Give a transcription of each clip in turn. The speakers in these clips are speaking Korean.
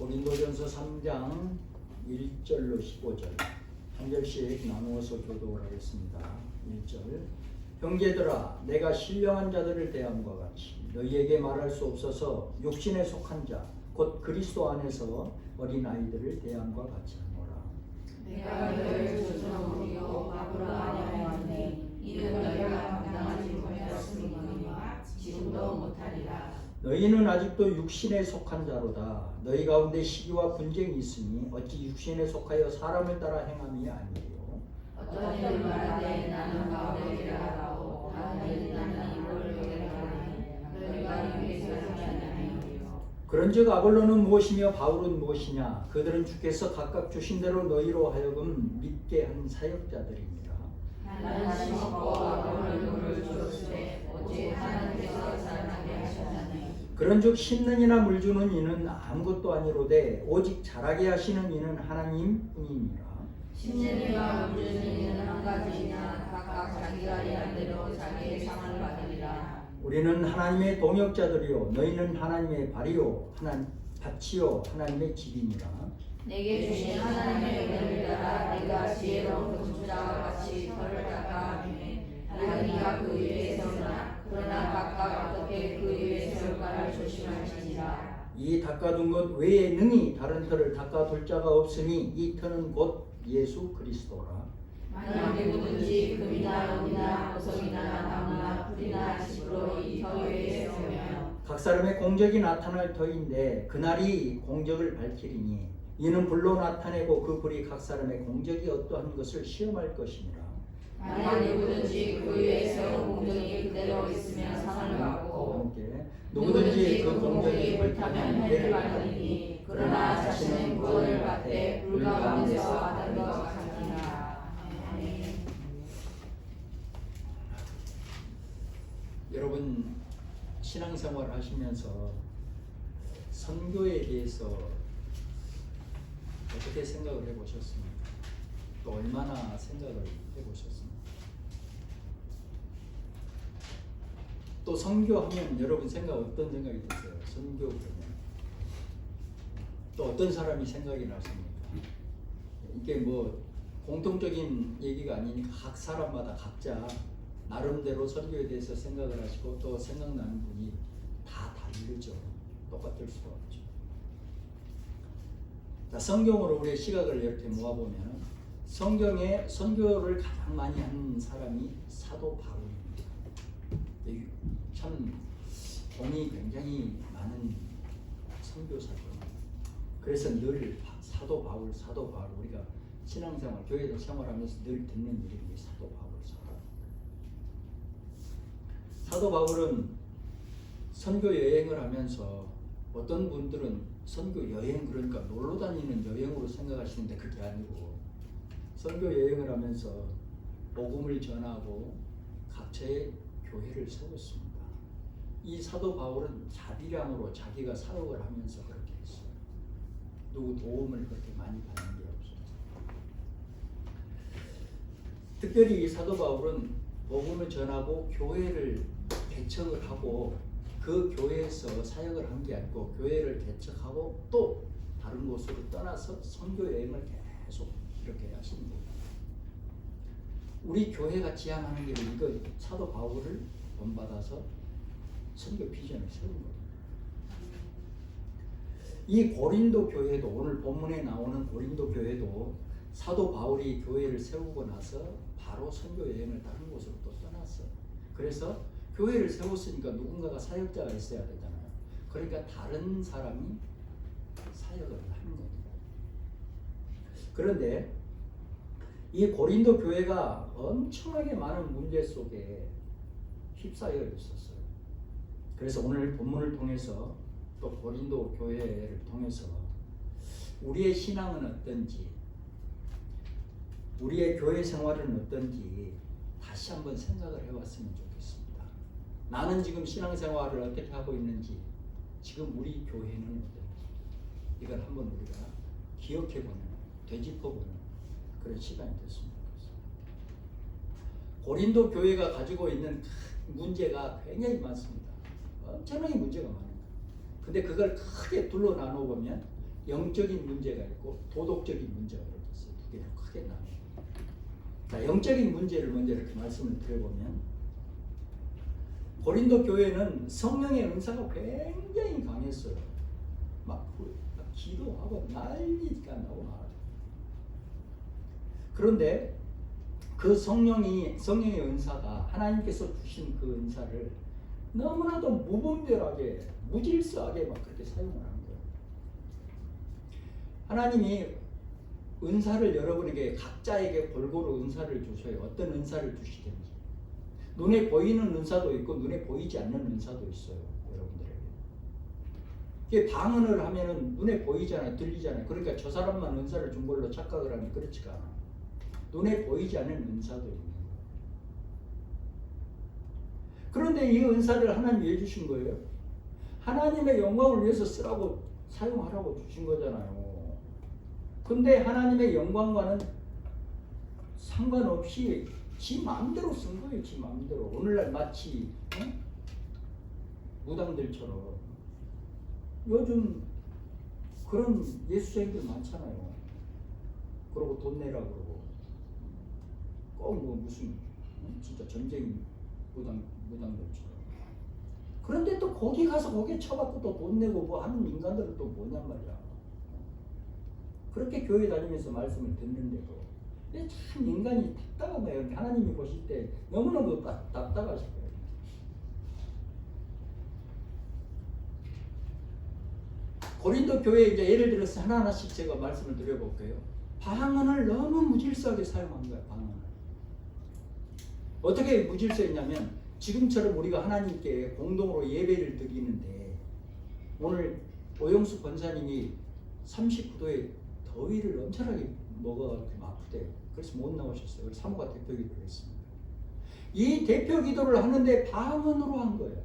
고린도전서 3장 1절로 15절 한 절씩 나누어서 교독을 하겠습니다. 1절 형제들아 내가 신령한 자들을 대함과 같이 너희에게 말할 수 없어서 육신에 속한 자 곧 그리스도 안에서 어린아이들을 대함과 같이 하노라. 내가 너희를 조정하며 앞으로 아니하였네. 이는 너희가 감당하지 못하였으니까 지금도 못하리라. 너희는 아직도 육신에 속한 자로다. 너희 가운데 시기와 분쟁이 있으니 어찌 육신에 속하여 사람을 따라 행함이 아니에요. 어떤 이는 말하되 나는 바울에게라 하고 다른 이는 나는 아볼로에게라 하니 너희가 위에서 하지 아니하니요. 그런즉 아볼로는 무엇이며 바울은 무엇이냐? 그들은 주께서 각각 주신 대로 너희로 하여금 믿게 한 사역자들입니다. 나는 심었고 아볼로는 물을 주었으되 오직 하나님께서 자라나게 하셨나니. 그런즉 심는 이나 물 주는 이는 아무것도 아니로되 오직 자라게 하시는 이는 하나님 뿐이니라. 심는 이와 물 주는 이는 한 가지이나 각각 자기가 일한 대로 자기의 상을 받으리라. 우리는 하나님의 동역자들이요 너희는 하나님의 발이요 밭이요 하나님의 집이니라. 내게 주신 하나님의 은혜를 따라 내가 지혜로운 건축자와 같이 터를 닦아 하매 하나님이가 그 위에 세우나 그러나 각각 어떻게 그 위에 세울까를 조심하시니라. 이 닦아둔 것 외에 능히 다른 터를 닦아둘 자가 없으니 이 터는 곧 예수 그리스도라. 만약 누구든지 금이나 은이나 보석이나 나무나 풀이나 집으로 이 터 위에 세우면 각 사람의 공적이 나타날 터인데 그날이 공적을 밝히리니 이는 불로 나타내고 그 불이 각 사람의 공적이 어떠한 것을 시험할 것이니라. 만약 누구든지 그 위에 세운 공적이 그대로 있으면 상을 받고 함께 누구든지 그 공적이 불타면 해를 받으니 그러나 자신은 구원을 받되 불 가운데서 받은 것 같으니라. 아멘. 여러분 신앙생활 하시면서 선교에 대해서 어떻게 생각을 해보셨습니까? 또 얼마나 생각을 해보셨습니까? 또 선교하면 여러분 어떤 생각이 드세요? 선교 그러면 또 어떤 사람이 생각이 나십니까? 이게 뭐 공통적인 얘기가 아니니까 각 사람마다 각자 나름대로 선교에 대해서 생각을 하시고 또 생각나는 분이 다 다르죠. 똑같을 수가 없죠. 자, 성경으로 우리의 시각을 이렇게 모아보면 성경에 선교를 가장 많이 한 사람이 사도 바울입니다. 참 돈이 굉장히 많은 선교사죠. 그래서 늘 사도 바울 우리가 신앙생활, 교회에서 생활하면서 늘 듣는 이름이 사도 바울. 사도 바울은 선교 여행을 하면서 어떤 분들은 선교 여행 그러니까 놀러 다니는 여행으로 생각하시는데 그게 아니고 선교 여행을 하면서 복음을 전하고 각처에 교회를 세웠습니다. 이 사도 바울은 자비량으로 자기가 사역을 하면서 그렇게 했어요. 누구 도움을 그렇게 많이 받는 게 없어요. 특별히 이 사도 바울은 복음을 전하고 교회를 개척을 하고 그 교회에서 사역을 한 게 아니고 교회를 개척하고 또 다른 곳으로 떠나서 선교 여행을 계속 이렇게 하시는 거예요. 우리 교회가 지향하는 게 이거 사도 바울을 본받아서 선교 비전을 세운 거예요. 이 고린도 교회도 오늘 본문에 나오는 고린도 교회도 사도 바울이 교회를 세우고 나서 바로 선교 여행을 다른 곳으로 또 떠났어요. 그래서 교회를 세웠으니까 누군가가 사역자가 있어야 되잖아요. 그러니까 다른 사람이 사역을 하는 겁니다. 그런데 이 고린도 교회가 엄청나게 많은 문제 속에 휩싸여 있었어요. 그래서 오늘 본문을 통해서 또 고린도 교회를 통해서 우리의 신앙은 어떤지 우리의 교회 생활은 어떤지 다시 한번 생각을 해봤으면 좋겠습니다. 나는 지금 신앙생활을 어떻게 하고 있는지 지금 우리 교회는 어떤지 이걸 한번 우리가 기억해보는 되짚어보는 그런 시간이 됐으면 좋겠습니다. 고린도 교회가 가지고 있는 문제가 굉장히 많습니다. 엄청나게 문제가 많아요. 근데 그걸 크게 둘러 나눠보면 영적인 문제가 있고 도덕적인 문제가 이렇게 있어요. 두 개로 크게 나눠요. 자, 영적인 문제를 먼저 이렇게 말씀을 드려보면 고린도 교회는 성령의 은사가 굉장히 강했어요. 막 기도하고 난리가 나고 말하죠. 그런데 그 성령의 은사가 하나님께서 주신 그 은사를 너무나도 무분별하게 무질서하게 막 그렇게 사용을 한 거예요. 하나님이 은사를 여러분에게 각자에게 골고루 은사를 주셔요. 어떤 은사를 주시든지. 눈에 보이는 은사도 있고 눈에 보이지 않는 은사도 있어요. 여러분들에게. 이게 방언을 하면은 눈에 보이잖아요. 들리잖아요. 그러니까 저 사람만 은사를 준 걸로 착각을 하면 그렇지가 않아. 눈에 보이지 않는 은사도 있는 거예요. 그런데 이 은사를 하나님이 왜 주신 거예요? 하나님의 영광을 위해서 쓰라고 사용하라고 주신 거잖아요. 근데 하나님의 영광과는 상관없이 지 마음대로 쓴 거예요. 지 마음대로. 오늘날 마치 무당들처럼 요즘 그런 예수쟁이들 많잖아요. 그러고 돈 내라 그러고 꼭 뭐 무슨 진짜 전쟁 무당들처럼. 그런데 또 거기 가서 거기에 쳐받고 또 돈 내고 뭐 하는 인간들은 또 뭐냔 말이야. 그렇게 교회 다니면서 말씀을 듣는데도 참 인간이 답답한 거예요. 하나님이 보실 때 너무너무 답답하실 거예요. 고린도 교회 이제 예를 들어서 하나하나씩 제가 말씀을 드려볼게요. 방언을 너무 무질서하게 사용한 거예요. 방언을. 어떻게 무질서했냐면 지금처럼 우리가 하나님께 공동으로 예배를 드리는데 오늘 오영수 권사님이 39도에 더위를 엄청나게 먹어가지고 아프대요. 그래서 못 나오셨어요. 그래서 사모가 대표 기도를 했습니다. 이 대표 기도를 하는데 방언으로 한 거예요.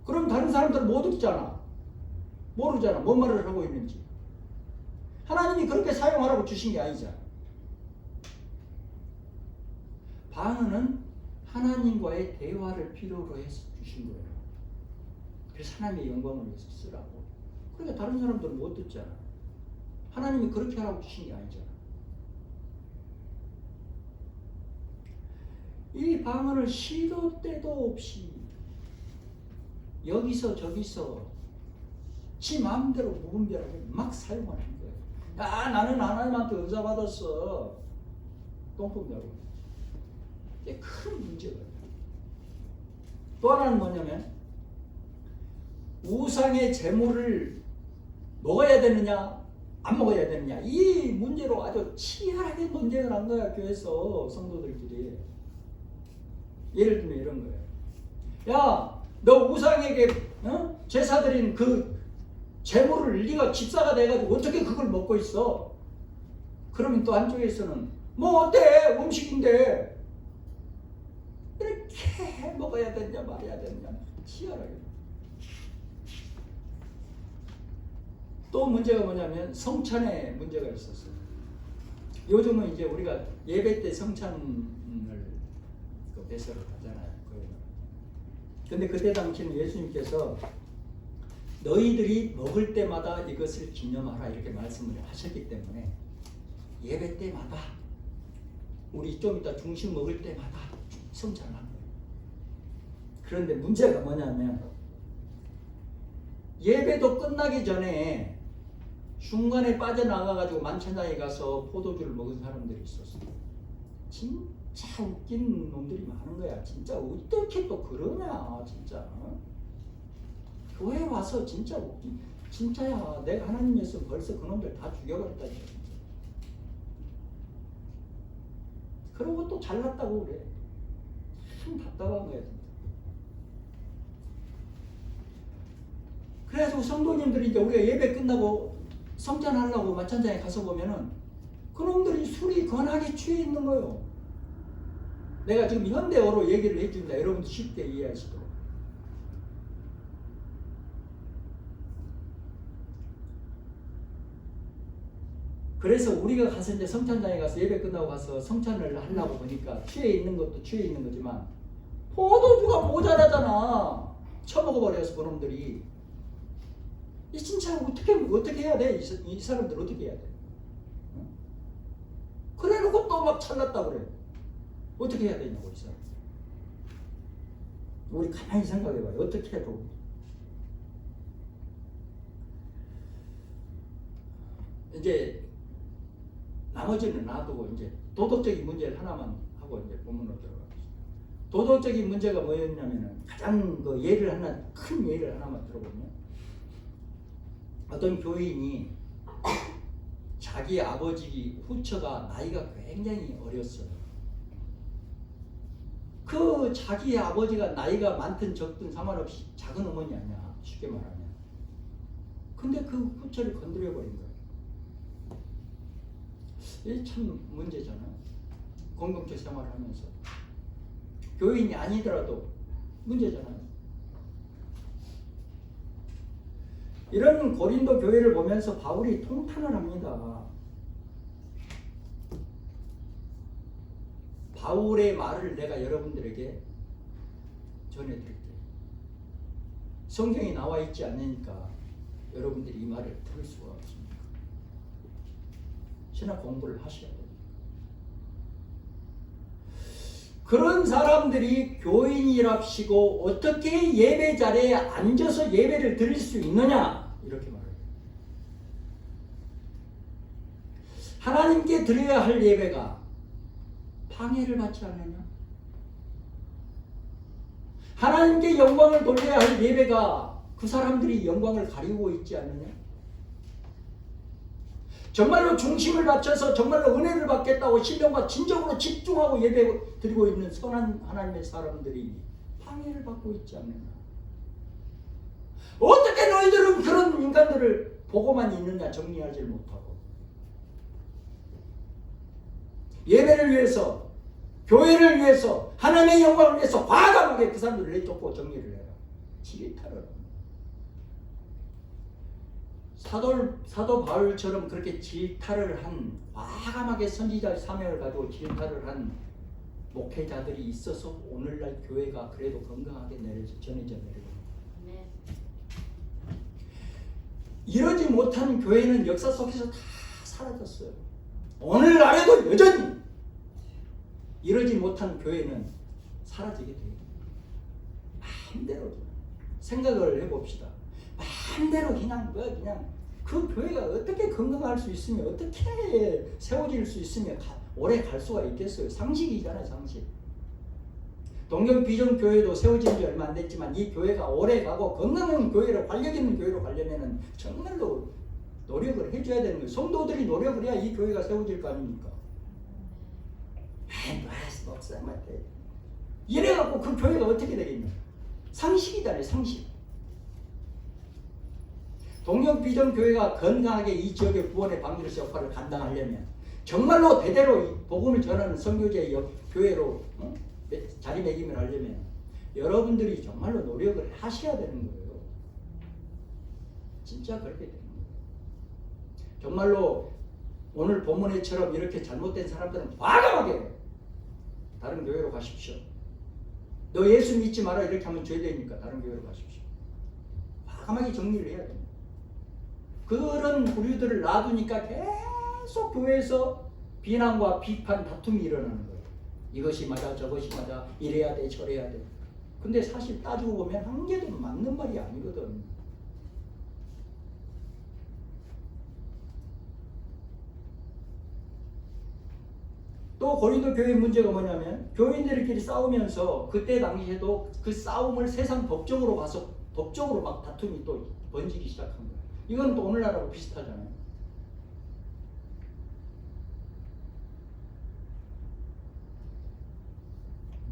그럼 다른 사람들은 못 듣잖아. 모르잖아. 뭔 말을 하고 있는지. 하나님이 그렇게 사용하라고 주신 게 아니잖아. 방언은 하나님과의 대화를 필요로 해서 주신 거예요. 그래서 하나님의 영광을 위해서 쓰라고. 그러니까 다른 사람들은 못 듣잖아. 하나님이 그렇게 하라고 주신 게 아니잖아. 이 방언을 시도 때도 없이 여기서 저기서 지 마음대로 무분별하게 막 사용하는 거예요. 야, 나는 하나님한테 은사 받았어. 똥똥 내고. 이게 큰 문제가 있어요. 또 하나는 뭐냐면 우상의 제물을 먹어야 되느냐 안 먹어야 되느냐 이 문제로 아주 치열하게 논쟁을 한 거야. 교회에서 성도들끼리. 예를 들면 이런 거예요. 야, 너 우상에게 제사 드린 그 제물을 네가 집사가 돼가지고 어떻게 그걸 먹고 있어? 그러면 또 한쪽에서는 뭐 어때? 음식인데 이렇게 먹어야 되냐 말아야 되냐 치열하게. 또 문제가 뭐냐면 성찬에 문제가 있었어요. 요즘은 이제 우리가 예배 때 성찬을 배설을 하잖아요. 근데 그때 당시는 예수님께서 너희들이 먹을 때마다 이것을 기념하라 이렇게 말씀을 하셨기 때문에 예배 때마다 우리 좀 이따 중식 먹을 때마다 성찬을 한 거예요. 그런데 문제가 뭐냐면 예배도 끝나기 전에 중간에 빠져나가가지고 만찬장에 가서 포도주를 먹은 사람들이 있었어요. 진짜 웃긴 놈들이 많은 거야. 진짜 어떻게 또 그러냐 진짜. 교회 와서 진짜 웃긴. 진짜야. 내가 하나님이었으면 벌써 그놈들 다 죽여버렸다니까. 그러고 또 잘났다고 그래. 참 답답한 거야 진짜. 그래서 성도님들이 이제 우리가 예배 끝나고 성찬하려고 마찬장에 가서 보면은 그놈들이 술이 권하게 취해 있는 거예요. 내가 지금 현대어로 얘기를 해준다. 여러분도 쉽게 이해하시도록. 그래서 우리가 가서 이제 성찬장에 가서 예배 끝나고 가서 성찬을 하려고 보니까 취해 있는 것도 취해 있는 거지만 포도주가 모자라잖아. 처먹어버려서 그놈들이. 이 진짜 어떻게 해야 돼? 이 사람들 어떻게 해야 돼? 어? 그래놓고 또 막 잘났다 그래. 어떻게 해야 되냐고 이 사람. 우리 가만히 생각해봐요. 어떻게 해도. 이제 나머지는 놔두고 이제 도덕적인 문제를 하나만 하고 이제 본문으로 들어가겠습니다. 도덕적인 문제가 뭐였냐면은 가장 그 예를 하나 큰 예를 하나만 들어보면 어떤 교인이 자기 아버지 후처가 나이가 굉장히 어렸어요. 그 자기 아버지가 나이가 많든 적든 상관없이 작은 어머니 아니야 쉽게 말하면. 근데 그 후처를 건드려 버린 거예요. 이게 참 문제잖아요. 공동체 생활을 하면서 교인이 아니더라도 문제잖아요. 이런 고린도 교회를 보면서 바울이 통탄을 합니다. 바울의 말을 내가 여러분들에게 전해드릴게요. 성경이 나와 있지 않으니까 여러분들이 이 말을 들을 수가 없습니다. 신학 공부를 하셔야 됩니다. 그런 사람들이 교인이랍시고 어떻게 예배 자리에 앉아서 예배를 드릴 수 있느냐 이렇게 말해요. 하나님께 드려야 할 예배가 방해를 받지 않느냐? 하나님께 영광을 돌려야 할 예배가 그 사람들이 영광을 가리고 있지 않느냐? 정말로 중심을 맞춰서 정말로 은혜를 받겠다고 신령과 진정으로 집중하고 예배 드리고 있는 선한 하나님의 사람들이 방해를 받고 있지 않느냐? 어떻게 너희들은 그런 인간들을 보고만 있느냐? 정리하지 못하고 예배를 위해서 교회를 위해서 하나님의 영광을 위해서 과감하게 그 사람들을 내쫓고 정리를 해요. 질타를. 사도 바울처럼 그렇게 질타를 한 과감하게 선지자의 사명을 가지고 질타를 한 목회자들이 있어서 오늘날 교회가 그래도 건강하게 전해져 내려옵니다. 네. 이러지 못한 교회는 역사 속에서 다 사라졌어요. 오늘날에도 여전히 이러지 못한 교회는 사라지게 돼요. 마음대로 생각을 해봅시다. 마음대로 그냥 그 교회가 어떻게 건강할 수 있으며 어떻게 세워질 수 있으며 오래 갈 수가 있겠어요. 상식이잖아요. 상식. 동경 비전 교회도 세워진 지 얼마 안 됐지만 이 교회가 오래 가고 건강한 교회로 활력 있는 교회로 가려면은 정말로 노력을 해줘야 되는 거예요. 성도들이 노력을 해야 이 교회가 세워질 거 아닙니까? 목사님한테 이래갖고 그 교회가 어떻게 되겠냐? 상식이잖아요. 상식. 동경 비전 교회가 건강하게 이 지역의 구원의 방주로서 역할을 감당하려면 정말로 대대로 복음을 전하는 선교제의 교회로 자리매김을 하려면 여러분들이 정말로 노력을 하셔야 되는 거예요. 진짜 그렇게 되는 거예요. 정말로 오늘 본문에처럼 이렇게 잘못된 사람들은 과감하게 다른 교회로 가십시오. 너 예수 믿지 마라 이렇게 하면 죄되니까 다른 교회로 가십시오. 과감하게 정리를 해야 됩니다. 그런 부류들을 놔두니까 계속 교회에서 비난과 비판, 다툼이 일어나는 거예요. 이것이 맞아, 저것이 맞아, 이래야 돼, 저래야 돼. 근데 사실 따지고 보면 한 개도 맞는 말이 아니거든. 또 고린도 교회 문제가 뭐냐면 교인들끼리 싸우면서 그때 당시에도 그 싸움을 세상 법정으로 가서 법적으로 막 다툼이 또 번지기 시작한 거예요. 이건 또 오늘날하고 비슷하잖아요.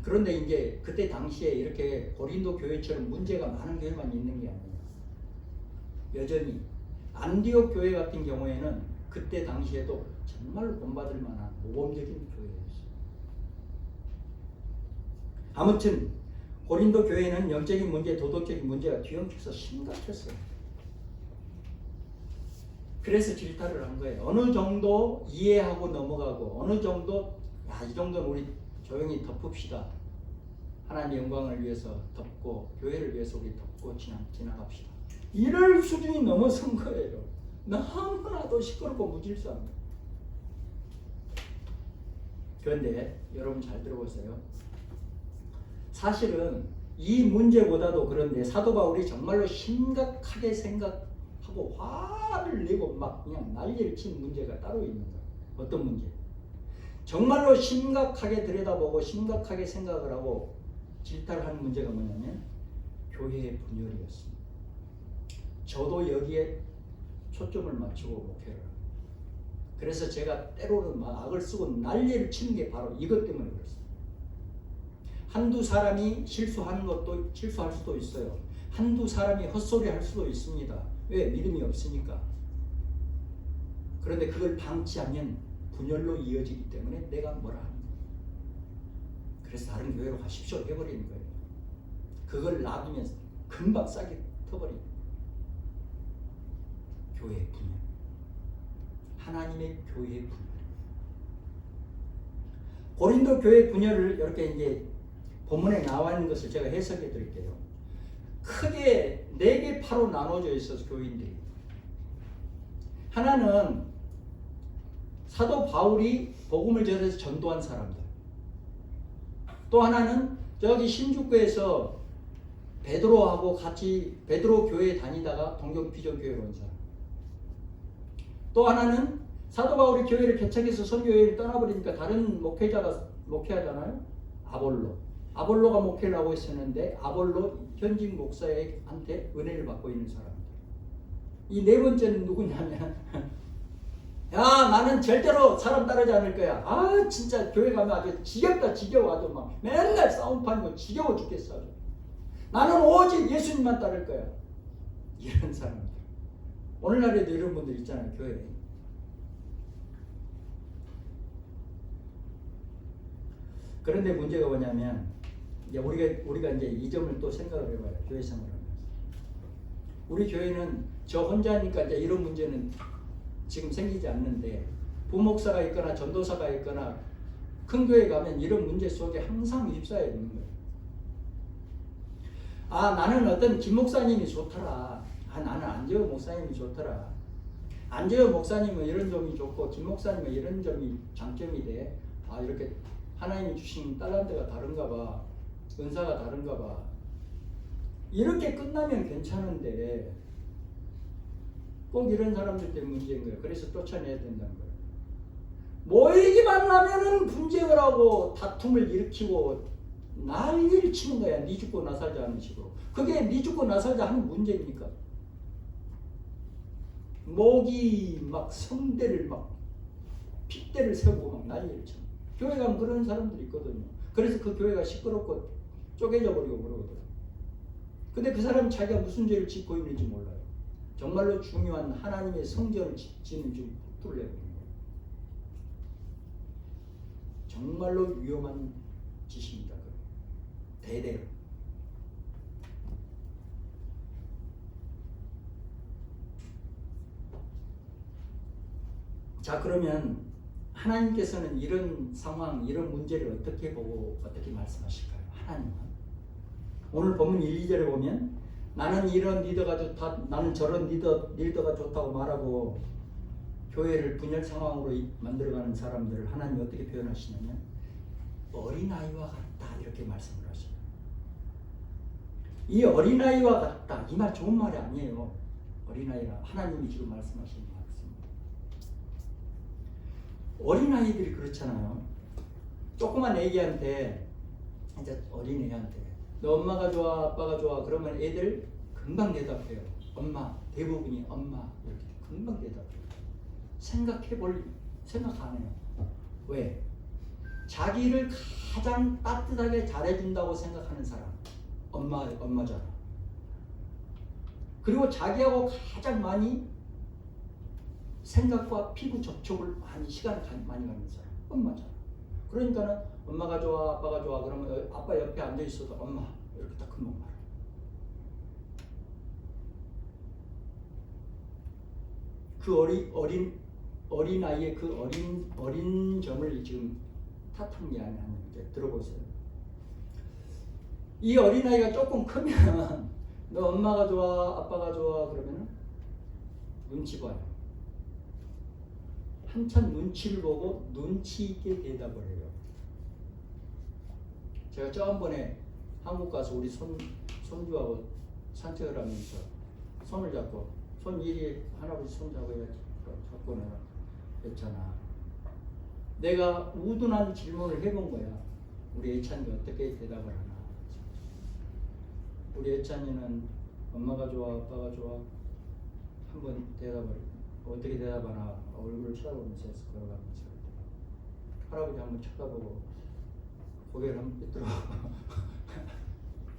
그런데 이제 그때 당시에 이렇게 고린도 교회처럼 문제가 많은 교회만 있는 게 아니에요. 여전히 안디옥 교회 같은 경우에는 그때 당시에도 정말 본받을 만한 모범적인 교회였어요. 아무튼 고린도 교회는 영적인 문제, 도덕적인 문제가 뒤엉켜서 심각했어요. 그래서 질타를 한 거예요. 어느 정도 이해하고 넘어가고 어느 정도 이 정도는 우리 조용히 덮읍시다. 하나님의 영광을 위해서 덮고 교회를 위해서 우리 덮고 지나갑시다. 이럴 수준이 넘어선 거예요. 너무나도 시끄럽고 무질서합니다. 그런데 여러분 잘 들어보세요. 사실은 이 문제보다도 그런데 사도 바울이 정말로 심각하게 생각하고 화를 내고 막 그냥 난리를 친 문제가 따로 있는 거예요. 어떤 문제? 정말로 심각하게 들여다보고 심각하게 생각을 하고 질타를 하는 문제가 뭐냐면 교회의 분열이었습니다. 저도 여기에 초점을 맞추고 목회를 합니다. 그래서 제가 때로는 막 악을 쓰고 난리를 치는 게 바로 이것 때문에 그렇습니다. 한두 사람이 실수하는 것도 실수할 수도 있어요. 한두 사람이 헛소리 할 수도 있습니다. 왜? 믿음이 없으니까. 그런데 그걸 방치하면 분열로 이어지기 때문에 내가 뭐라 하는 거예요. 그래서 다른 교회로 가십시오 해버리는 거예요. 그걸 놔두면 금방 싸게 터버리는 거예요. 교회의 분열. 하나님의 교회의 분열. 고린도 교회 분열을 이렇게 이제 본문에 나와 있는 것을 제가 해석해 드릴게요. 크게 4개 파로 나눠져 있어서 교인들이. 하나는 사도 바울이 복음을 전해서 전도한 사람들. 또 하나는 저기 신주교에서 베드로하고 같이 베드로 교회에 다니다가 동경 피전 교회로 온 사람. 또 하나는 사도 바울이 교회를 개척해서 선교회를 떠나버리니까 다른 목회자가 목회하잖아요. 아볼로가 목회를 하고 있었는데 아볼로 현직 목사한테 은혜를 받고 있는 사람들. 이 4번째는 누구냐면 야 나는 절대로 사람 따르지 않을 거야. 아 진짜 교회 가면 아주 지겹다 지겨워. 아주 막 맨날 싸움판이고 지겨워 죽겠어. 아주. 나는 오직 예수님만 따를 거야. 이런 사람들. 오늘날에도 이런 분들 있잖아요. 교회에. 그런데 문제가 뭐냐면 이제 우리가 이제 이 점을 또 생각을 해봐요. 교회 생활을 하면서. 우리 교회는 저 혼자니까 이제 이런 문제는 지금 생기지 않는데 부목사가 있거나 전도사가 있거나 큰 교회 가면 이런 문제 속에 항상 휩싸여 있는 거예요. 아 나는 어떤 김 목사님이 좋더라. 아 나는 안재호 목사님이 좋더라. 안재호 목사님은 이런 점이 좋고 김 목사님은 이런 점이 장점이 돼. 아 이렇게 하나님이 주신 달란트가 다른가 봐. 은사가 다른가 봐. 이렇게 끝나면 괜찮은데 꼭 이런 사람들 때문에 문제인 거예요. 그래서 쫓아내야 된다는 거예요. 모이기만 하면은 분쟁을 하고 다툼을 일으키고 난리를 치는 거야. 니 죽고 나 살자 하는 식으로. 그게 니 죽고 나 살자 하는 문제입니까? 목이 막 성대를 막 핏대를 세우고 막 난리를 쳐. 교회 가면 그런 사람들이 있거든요. 그래서 그 교회가 시끄럽고 쪼개져 버리고 그러거든. 근데 그 사람은 자기가 무슨 죄를 짓고 있는지 몰라요. 정말로 중요한 하나님의 성전을 짓는 좀 뚫려 버린 거예요. 정말로 위험한 짓입니다. 대대로. 자 그러면 하나님께서는 이런 상황, 이런 문제를 어떻게 보고 어떻게 말씀하실까요? 하나님은 오늘 본문 1, 2절에 보면 나는 이런 리더가 좋다, 나는 저런 리더가 좋다고 말하고 교회를 분열 상황으로 만들어가는 사람들을 하나님이 어떻게 표현하시냐면 어린아이와 같다 이렇게 말씀을 하셔요. 이 어린아이와 같다 이 말 좋은 말이 아니에요. 어린아이라 하나님이 지금 말씀하시는 말씀입니다. 어린아이들이 그렇잖아요. 조그만 애기한테 이제 어린애한테 너 엄마가 좋아 아빠가 좋아 그러면 애들 금방 대답해요. 엄마. 대부분이 엄마 이렇게 금방 대답해요. 생각 안 해요. 왜? 자기를 가장 따뜻하게 잘해준다고 생각하는 사람 엄마잖아. 그리고 자기하고 가장 많이 생각과 피부 접촉을 시간을 많이 갖는 사람 엄마잖아. 그러니까는 엄마가 좋아 아빠가 좋아 그러면 아빠 옆에 앉아 있어도 엄마 이렇게 딱 금방 말해. 그 어린아이의 그 어린 점을 지금 탓한 게 아니야. 들어보세요. 이 어린아이가 조금 크면 너 엄마가 좋아, 아빠가 좋아 그러면은 눈치 봐요. 한참 눈치를 보고 눈치 있게 대답을 해요. 제가 저번에 한국 가서 우리 손주하고 산책을 하면서 손을 잡고 손 이리 할아버지 손 잡고는 했잖아. 내가 우둔한 질문을 해본 거야. 우리 애찬이가 어떻게 대답을 하나. 우리 애찬이는 엄마가 좋아, 아빠가 좋아. 한번 대답을 어떻게 대답하나 얼굴을 쳐다보면서 했어. 걸어가면서 할아버지 한번 쳐다보고 고개를 한번 삐뚤어.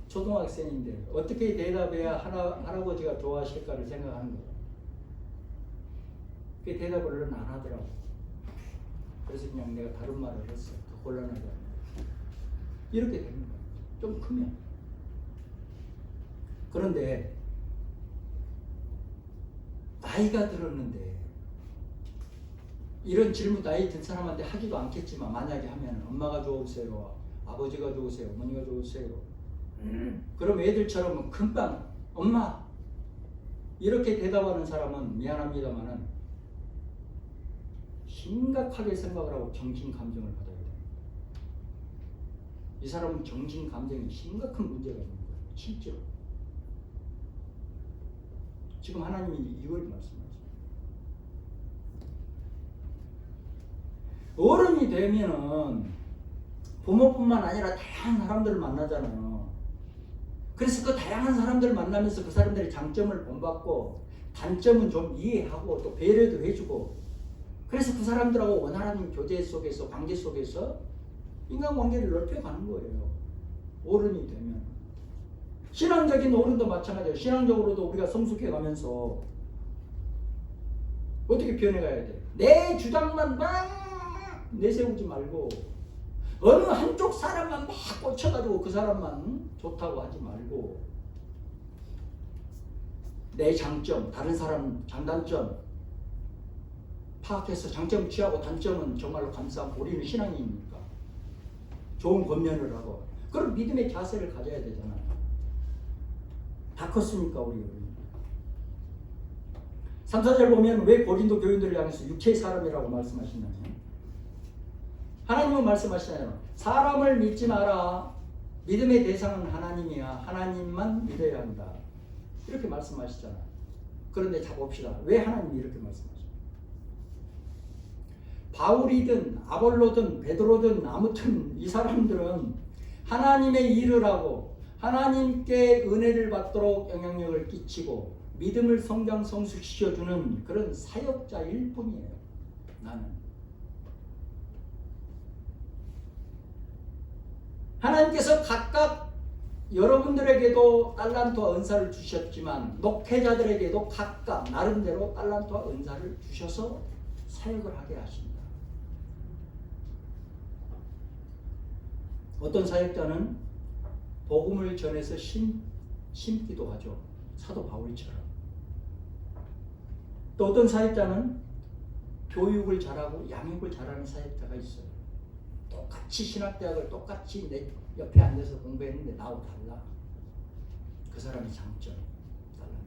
초등학생인데 어떻게 대답해야 할아버지가 좋아하실까를 생각하는 거야. 그 대답을 얼른 안 하더라고. 그래서 그냥 내가 다른 말을 했어. 더 곤란하게. 이렇게 되는 거야. 좀 크면. 그런데 나이가 들었는데 이런 질문 나이 든 사람한테 하지도 않겠지만 만약에 하면 엄마가 좋으세요, 아버지가 좋으세요, 어머니가 좋으세요. 그럼 애들처럼 금방 엄마 이렇게 대답하는 사람은 미안합니다만은 심각하게 생각을 하고 정신 감정을 받아야 돼요. 이 사람은 정신 감정에 심각한 문제가 있는 거예요. 실제로. 지금 하나님이 이걸 말씀하세요. 어른이 되면은 부모뿐만 아니라 다양한 사람들을 만나잖아요. 그래서 그 다양한 사람들을 만나면서 그 사람들의 장점을 본받고 단점은 좀 이해하고 또 배려도 해주고 그래서 그 사람들하고 원활한 교제 속에서 관계 속에서 인간관계를 넓혀가는 거예요. 어른이 되면. 신앙적인 어른도 마찬가지예요. 신앙적으로도 우리가 성숙해가면서 어떻게 변해가야 돼? 내 주장만 막 내세우지 말고 어느 한쪽 사람만 막 꽂혀가지고 그 사람만 좋다고 하지 말고 내 장점, 다른 사람 장단점 파악해서 장점 취하고 단점은 정말로 감사하고 우리는 신앙인이니까 좋은 권면을 하고 그런 믿음의 자세를 가져야 되잖아요. 다 컸으니까 우리 3, 4절 보면 왜 고린도 교인들을 향해서 육체의 사람이라고 말씀하시나요? 하나님은 말씀하시잖아요. 사람을 믿지 마라. 믿음의 대상은 하나님이야. 하나님만 믿어야 한다. 이렇게 말씀하시잖아요. 그런데 자 봅시다. 왜 하나님이 이렇게 말씀하시나요? 바울이든 아볼로든 베드로든 아무튼 이 사람들은 하나님의 일을 하고 하나님께 은혜를 받도록 영향력을 끼치고 믿음을 성장 성숙시켜주는 그런 사역자일 뿐이에요. 나는 하나님께서 각각 여러분들에게도 달란트와 은사를 주셨지만 목회자들에게도 각각 나름대로 달란트와 은사를 주셔서 사역을 하게 하십니다. 어떤 사역자는 복음을 전해서 심기도 하죠. 사도 바울처럼. 또 어떤 사역자는 교육을 잘하고 양육을 잘하는 사역자가 있어요. 똑같이 신학대학을 똑같이 내 옆에 앉아서 공부했는데 나하고 달라. 그 사람의 장점 달라요.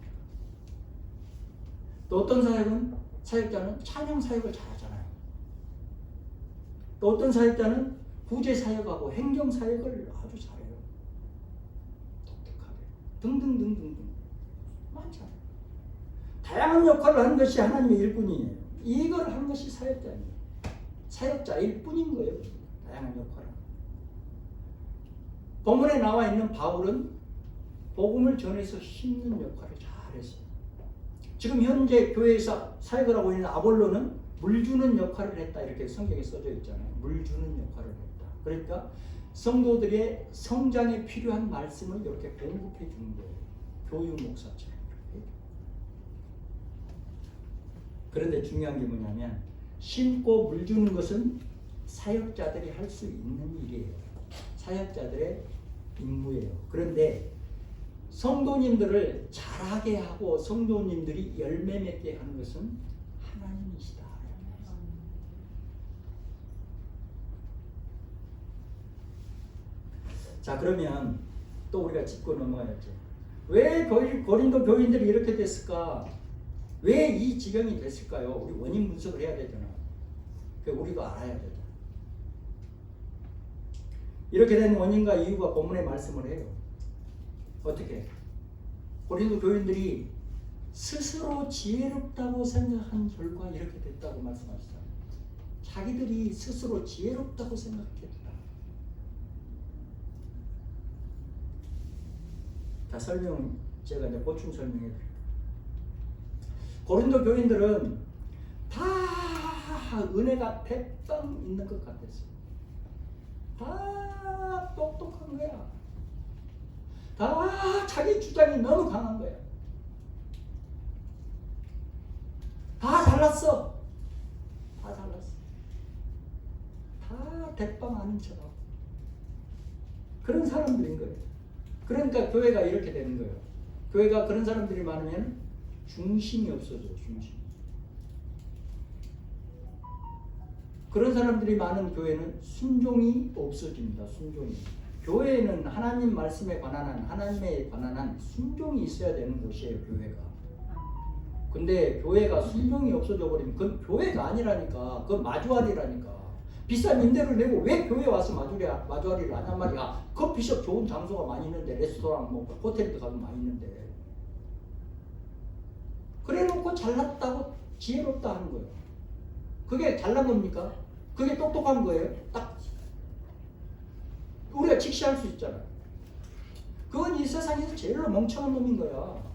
또 어떤 사역자는 찬양 사역을 잘하잖아요. 또 어떤 사역자는 구제 사역하고 행정 사역을 아주 잘해요. 독특하게 등등등등등 많잖아요. 다양한 역할을 하는 것이 하나님의 일뿐이에요. 이걸 하는 것이 사역자입니다. 사역자일 뿐인 거예요. 다양한 역할을. 본문에 나와 있는 바울은 복음을 전해서 심는 역할을 잘했어요. 지금 현재 교회에서 사역을 하고 있는 아볼로는 물 주는 역할을 했다. 이렇게 성경에 써져 있잖아요. 물 주는 역할을 했다. 그러니까 성도들의 성장에 필요한 말씀을 이렇게 공급해 주는 거예요. 교육 목사처럼. 그런데 중요한 게 뭐냐면 심고 물 주는 것은 사역자들이 할 수 있는 일이에요. 사역자들의 임무예요. 그런데 성도님들을 잘하게 하고 성도님들이 열매 맺게 하는 것은 하나님이시다. 자, 그러면 또 우리가 짚고 넘어가야죠. 왜 고린도 교인들이 이렇게 됐을까? 왜 이 지경이 됐을까요? 우리 원인 분석을 해야 되잖아. 우리가 알아야 되잖아. 이렇게 된 원인과 이유가 본문에 말씀을 해요. 어떻게? 고린도 교인들이 스스로 지혜롭다고 생각한 결과 이렇게 됐다고 말씀하시잖아요. 자기들이 스스로 지혜롭다고 생각했다. 자, 제가 이제 보충 설명해 드릴게요. 고린도 교인들은 다 은혜가 대빵 있는 것 같았어요. 다 똑똑한 거야. 다 자기 주장이 너무 강한 거야. 다 잘났어. 다 잘났어. 다 대빵 아닌 척하고. 그런 사람들인 거예요. 그러니까 교회가 이렇게 되는 거예요. 교회가 그런 사람들이 많으면 중심이 없어져요. 중심. 그런 사람들이 많은 교회는 순종이 없어집니다. 순종이. 교회는 하나님 말씀에 관한 한, 하나님에 관한 한 순종이 있어야 되는 곳이에요. 교회가. 근데 교회가 순종이 없어져 버리면 그건 교회가 아니라니까. 그건 마주알이라니까. 비싼 임대를 내고 왜 교회 와서 마주알이를 하냔 말이야. 커피숍 좋은 장소가 많이 있는데, 레스토랑 뭐 호텔도 가도 많이 있는데. 그래 놓고 잘났다고 지혜롭다 하는 거예요. 그게 잘난 겁니까? 그게 똑똑한 거예요? 딱 우리가 직시할 수 있잖아요. 그건 이 세상에서 제일로 멍청한 놈인 거야.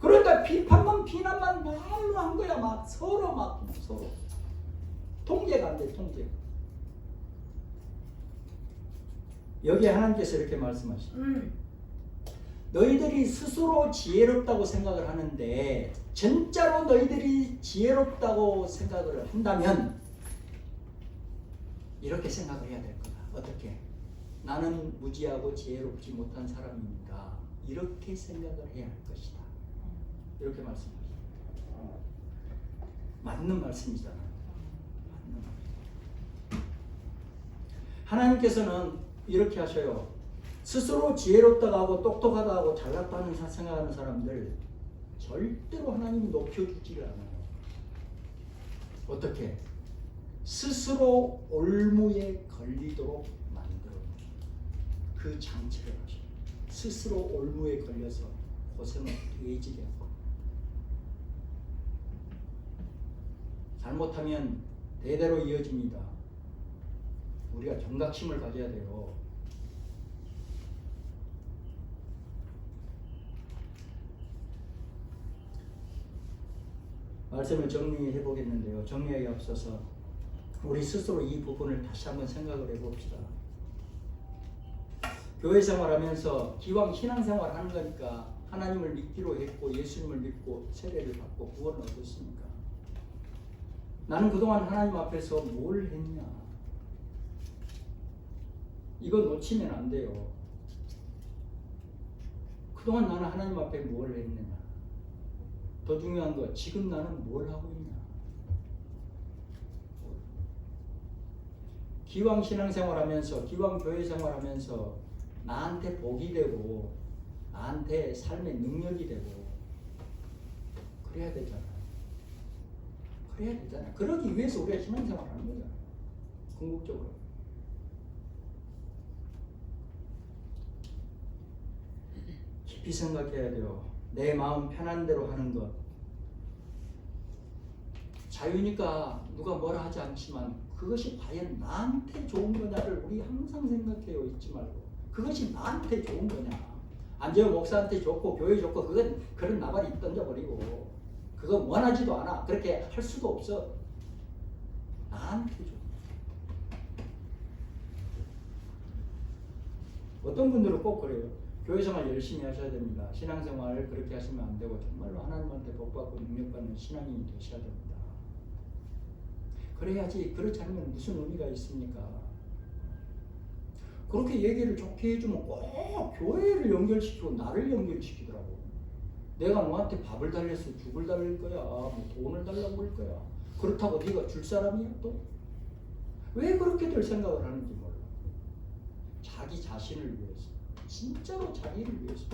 그러니까 비난만 말로 한 거야. 막 서로 통제가 안 돼. 통제. 여기에 하나님께서 이렇게 말씀하시죠. 너희들이 스스로 지혜롭다고 생각을 하는데 진짜로 너희들이 지혜롭다고 생각을 한다면 이렇게 생각을 해야 될 거다. 어떻게? 나는 무지하고 지혜롭지 못한 사람이니까 이렇게 생각을 해야 할 것이다. 이렇게 말씀하시죠. 맞는 말씀이잖아요. 맞는 말씀. 하나님께서는 이렇게 하셔요. 스스로 지혜롭다고 하고 똑똑하다 하고 잘났다는 생각하는 사람들 절대로 하나님이 높여주지를 않아요. 어떻게? 스스로 올무에 걸리도록 만들어 그 장치를 하셔요. 스스로 올무에 걸려서 고생을 되지게 하고 잘못하면 대대로 이어집니다. 우리가 경각심을 가져야 돼요. 말씀을 정리해 보겠는데요. 정리하기 앞서서 우리 스스로 이 부분을 다시 한번 생각을 해봅시다. 교회 생활하면서 기왕 신앙생활 하는 거니까 하나님을 믿기로 했고 예수님을 믿고 세례를 받고 구원을 얻었으니까 나는 그동안 하나님 앞에서 뭘 했냐? 이거 놓치면 안 돼요. 그동안 나는 하나님 앞에 뭘 했느냐? 더 중요한 거, 지금 나는 뭘 하고 있냐? 기왕 신앙생활하면서, 기왕 교회생활하면서 나한테 복이 되고 나한테 삶의 능력이 되고 그래야 되잖아요. 그래야 되잖아요. 그러기 위해서 우리가 신앙생활하는 거잖아요. 궁극적으로. 깊이 생각해야 돼요. 내 마음 편한 대로 하는 것. 자유니까 누가 뭐라 하지 않지만 그것이 과연 나한테 좋은 거냐를 우리 항상 생각해요. 잊지 말고. 그것이 나한테 좋은 거냐. 안재호 목사한테 좋고 교회 좋고 그건 그런 나발이 던져버리고 그건 원하지도 않아. 그렇게 할 수도 없어. 나한테 좋은 거. 어떤 분들은 꼭 그래요. 교회생활 열심히 하셔야 됩니다. 신앙생활을 그렇게 하시면 안 되고 정말로 하나님한테 복받고 능력받는 신앙인이 되셔야 됩니다. 그래야지. 그렇지 않으면 무슨 의미가 있습니까? 그렇게 얘기를 좋게 해주면 꼭 교회를 연결시키고 나를 연결시키더라고. 내가 너한테 밥을 달래서 죽을 달릴 거야. 뭐 돈을 달라고 할 거야. 그렇다고 네가 줄 사람이야 또? 왜 그렇게들 생각을 하는지 몰라. 자기 자신을 위해서, 진짜로 자기를 위해서.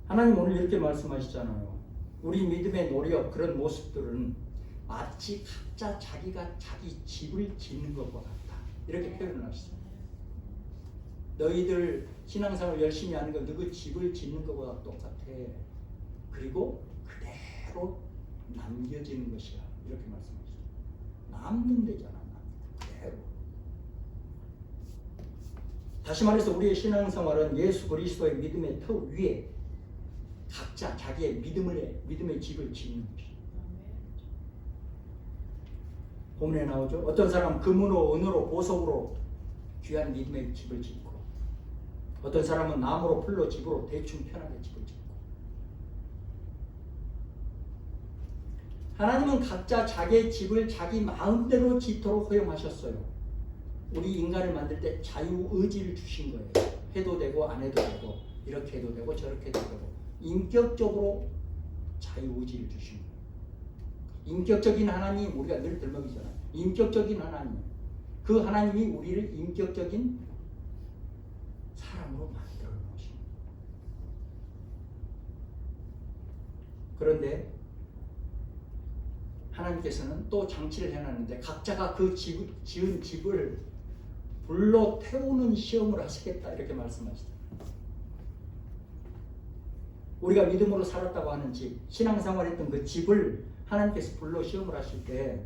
하나님 오늘 이렇게 말씀하시잖아요. 우리 믿음의 노력, 그런 모습들은 마치 각자 자기가 자기 집을 짓는 것과 같다, 이렇게 표현을 하시죠. 너희들 신앙생활 열심히 하는 거 너희 집을 짓는 것과 똑같아. 그리고 그대로 남겨지는 것이야, 이렇게 말씀하시죠. 남는 데잖아, 그대로. 다시 말해서 우리의 신앙생활은 예수 그리스도의 믿음의 터 위에 각자 자기의 믿음의 집을 짓는 것이죠. 본문에 나오죠. 어떤 사람은 금으로, 은으로, 보석으로 귀한 믿음의 집을 짓고, 어떤 사람은 나무로, 풀로, 집으로 대충 편하게 집을 짓고. 하나님은 각자 자기의 집을 자기 마음대로 짓도록 허용하셨어요. 우리 인간을 만들 때 자유의지를 주신 거예요. 해도 되고 안 해도 되고, 이렇게 해도 되고 저렇게 해도 되고, 인격적으로 자유의지를 주신 거예요. 인격적인 하나님, 우리가 늘 들먹이잖아요. 인격적인 하나님, 그 하나님이 우리를 인격적인 사람으로 만들어 놓으신 거예요. 그런데 하나님께서는 또 장치를 해놨는데, 각자가 그 지은 집을 불로 태우는 시험을 하시겠다, 이렇게 말씀하시죠. 우리가 믿음으로 살았다고 하는 집, 신앙생활했던 그 집을 하나님께서 불로 시험을 하실 때,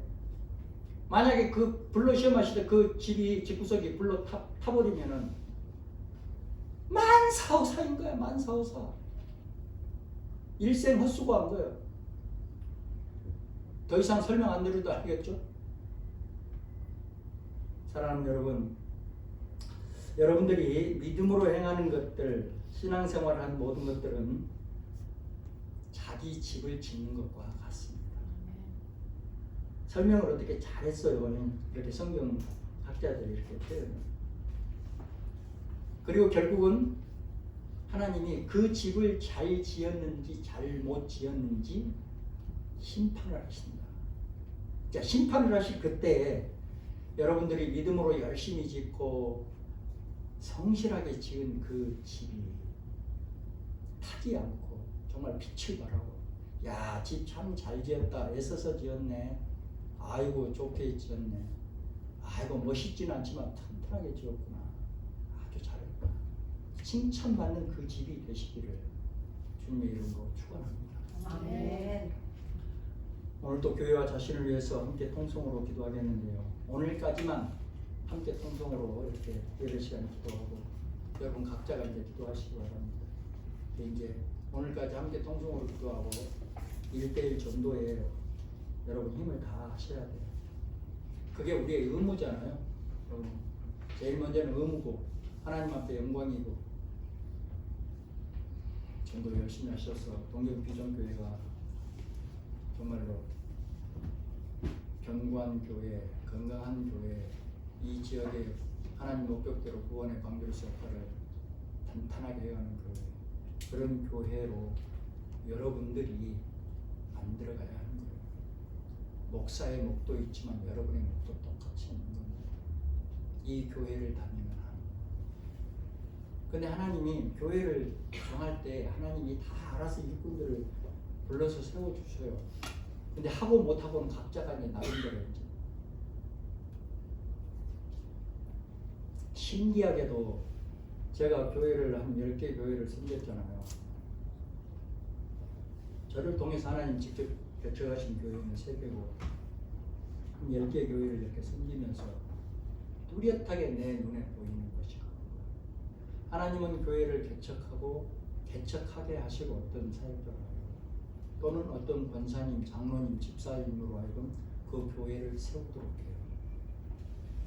만약에 그 불로 시험하실 때 그 집이, 집구석이 불로 타버리면은 만사오사인 거야, 만사오사. 일생 헛수고한 거예요. 더 이상 설명 안 드려도 알겠죠? 사랑하는 여러분, 여러분들이 믿음으로 행하는 것들, 신앙생활하는 모든 것들은 자기 집을 짓는 것과 같습니다. 설명을 어떻게 잘했어요. 이렇게 성경 학자들이 이렇게 표현해요. 그리고 결국은 하나님이 그 집을 잘 지었는지 잘못 지었는지 심판을 하신다. 자, 심판을 하실 그때 여러분들이 믿음으로 열심히 짓고 성실하게 지은 그 집이 타지 않고 정말 빛을 발하고, 야, 집 참 잘 지었다, 애써서 지었네, 아이고 좋게 지었네, 아이고 멋있진 않지만 튼튼하게 지었구나, 아주 잘했구나, 칭찬받는 그 집이 되시기를 주님의 이름으로 축원합니다. 아멘. 오늘 또 교회와 자신을 위해서 함께 통성으로 기도하겠는데요. 오늘까지만 함께 통성으로 이렇게 예배 시간 기도하고, 여러분 각자가 이제 기도하시기 바랍니다. 이제 오늘까지 함께 통성으로 기도하고 1대1 전도에 여러분 힘을 다 하셔야 돼요. 그게 우리의 의무잖아요. 제일 먼저는 의무고, 하나님 앞에 영광이고, 전도 열심히 하셔서 동경 비전교회가 정말로 견고한 교회, 건강한 교회, 이 지역의 하나님 목적대로 구원의 방교수 역할을 탄탄하게 해가는 교회, 그런 교회로 여러분들이 만들어가야 하는 거예요. 목사의 목도 있지만 여러분의 목도 똑같이 있는 겁니다. 이 교회를 다니는 한. 근데 하나님이 교회를 정할 때 하나님이 다 알아서 일꾼들을 불러서 세워주셔요. 근데 하고 못하고는 각자가 이제 나름대로 이제. 신기하게도 제가 교회를 한 10개 교회를 섬겼잖아요. 저를 통해서 하나님 직접 개척하신 교회는 3개고, 한 10개 교회를 이렇게 섬기면서 뚜렷하게 내 눈에 보이는 것이 그런 거예요. 하나님은 교회를 개척하고 개척하게 하시고 어떤 사역자로 또는 어떤 권사님, 장로님, 집사님으로 하여금 그 교회를 세우도록 해요.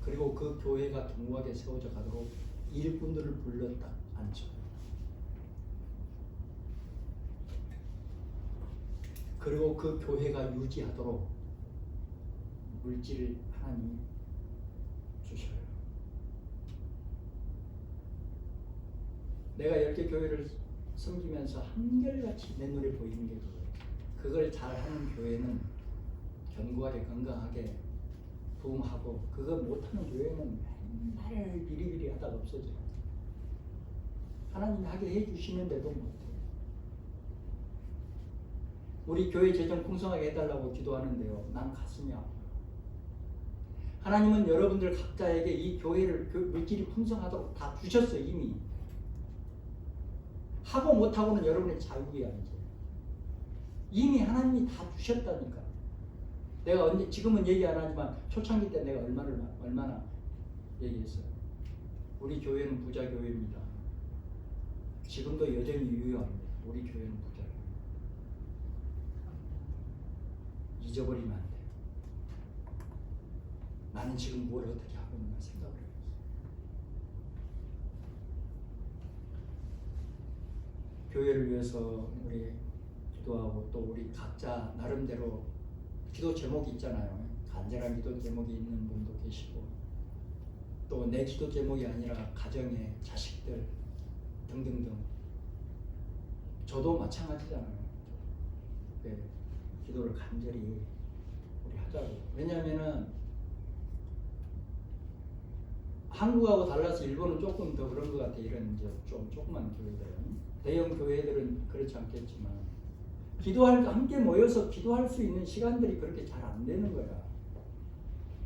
그리고 그 교회가 견고하게 세워져 가도록 일꾼들을 불렀다 앉혀. 그리고 그 교회가 유지하도록 물질을 하나님이 주셔요. 내가 10개 교회를 섬기면서 한결같이 내 눈에 보이는 게 그거예요. 그걸 잘하는 교회는 견고하게 건강하게 부흥하고 그거 못하는 교회는 맨날 비리비리 하다가 없어져요. 하나님이 하게 해주시는데도 못해요. 우리 교회 재정 풍성하게 해달라고 기도하는데요. 난 가슴이 아파요. 하나님은 여러분들 각자에게 이 교회를 물질이 풍성하도록 다 주셨어요. 이미. 하고 못하고는 여러분의 자유야. 이제. 이미 하나님이 다 주셨다니까. 내가 지금은 얘기 안 하지만 초창기 때 내가 얼마나 얘기했어요. 우리 교회는 부자 교회입니다. 지금도 여전히 유효합니다. 우리 교회는 부자 교회. 잊어버리면 안 돼. 나는 지금 뭘 어떻게 하고 있나 생각을 해봤어요. 교회를 위해서 우리 기도하고 또 우리 각자 나름대로 기도 제목이 있잖아요. 간절한 기도 제목이 있는 분도 계시고 또 내 기도 제목이 아니라 가정의 자식들 등등등. 저도 마찬가지잖아요. 네, 기도를 간절히 우리 하자고. 왜냐하면은 한국하고 달라서 일본은 조금 더 그런 것 같아. 이런 이제 좀 조그만 교회들은. 대형 교회들은 그렇지 않겠지만 함께 모여서 기도할 수 있는 시간들이 그렇게 잘 안 되는 거야.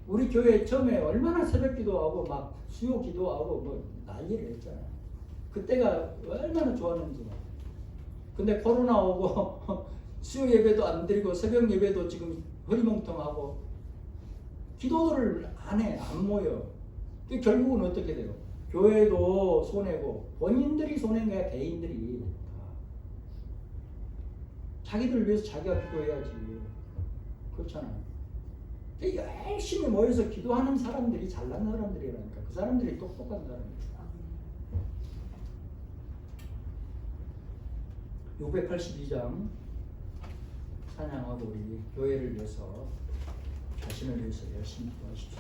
우리 교회 처음에 얼마나 새벽 기도하고 막 수요 기도하고 뭐 난리를 했잖아요. 그때가 얼마나 좋았는지. 근데 코로나 오고 수요 예배도 안 드리고 새벽 예배도 지금 허리멍텅하고 기도를 안 해. 안 모여. 결국은 어떻게 돼요? 교회도 손해고 본인들이 손해인 거야. 개인들이. 자기들 위해서 자기가 기도해야지. 그렇잖아요. 열심히 모여서 기도하는 사람들이 잘난 사람들이라니까. 그 사람들이 똑똑한 사람이에요. 682장 찬양하고 우리 교회를 위해서 자신을 위해서 열심히 기도하십시오.